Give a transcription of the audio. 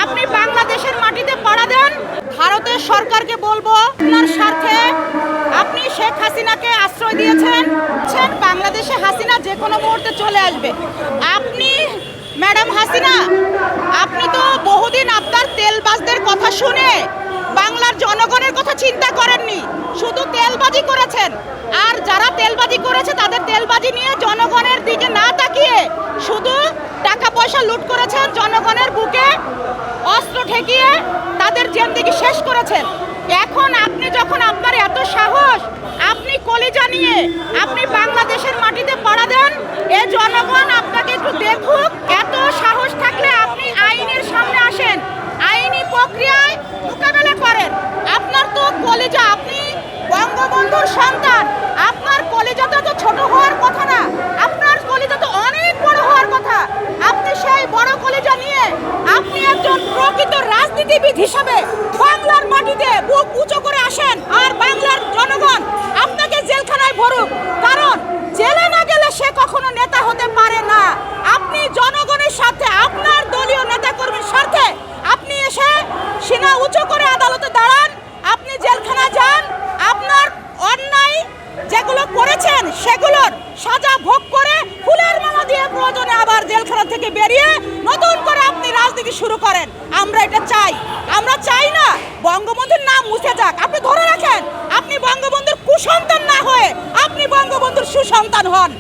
আপনি বাংলাদেশের মাটিতে পাড়া দেন। ভারতের সরকারকে বলবো, আপনার স্বার্থে আপনি শেখ হাসিনাকে আশ্রয় দিয়েছেন। বাংলাদেশে হাসিনা যে কোনো মুহূর্তে চলে আসবে। আপনি ম্যাডাম হাসিনা, আপনি তো বহুদিন আপনার তেলবাজদের কথা শুনে বাংলার জনগণের কথা চিন্তা করেননি, শুধু তেলবাজি করেছেন। আর যারা তেলবাজি করেছে তাদের তেলবাজি নিয়ে জনগণের দিকে না তাকিয়ে শুধু টাকা পয়সা লুট করেছেন, জনগণের বুকে অস্ত্র ঠেকিয়ে তাদের জিন্দেগি শেষ করেছেন। এখন আপনি যখন আপনার এত সাহস, আপনি কলিজা নিয়ে আপনি বাংলাদেশের মাটিতে পাড়া দেন, এ জনগণ আপনাকে একটু দেখুক। এত সাহস থাকলে আপনি আইনের সামনে আসেন, আইনি প্রক্রিয়ায় মোকাবেলা করেন। আপনার তো কলিজা, আপনি বঙ্গবন্ধুর সন্তান, আপনার কলিজাটা তো ছোট হওয়ার কথা না, আপনার কলিজা তো অনেক বড় হওয়ার কথা। আপনি সেই বড় কলিজা নিয়ে আপনি একজন প্রকৃত রাজনীতিবিদ হিসাবে বাংলার মাটিতে বুক উঁচু করে আসেন, আর বাংলার জনগণ আপনাকে জেলখানায় ভরুক। কারণ জেলে না গেলে সে কখনো নেতা হতে পারে না। আপনি জনগণের সাথে, আপনার দলীয় নেতাকর্মীর সাথে আপনি এসে সিনা উঁচু করে আদালতে দাঁড়ান, আপনি জেলখানা যান, আপনার অন্যায় যেগুলো করেছেন সেগুলোর সাজা ভোগ করে ফুলের মালা দিয়ে প্রয়োজনে আবার জেলখানা থেকে বেরিয়ে নতুন করে আপনি রাজনীতি শুরু করেন। আমরা এটা চাই। আমরা চাই না বঙ্গবন্ধুর নাম মুছে যাক। আপনি ধরে রাখেন, আপনি বঙ্গবন্ধুর কুসন্তান না হয়ে আপনি বঙ্গবন্ধুর সুসন্তান হন।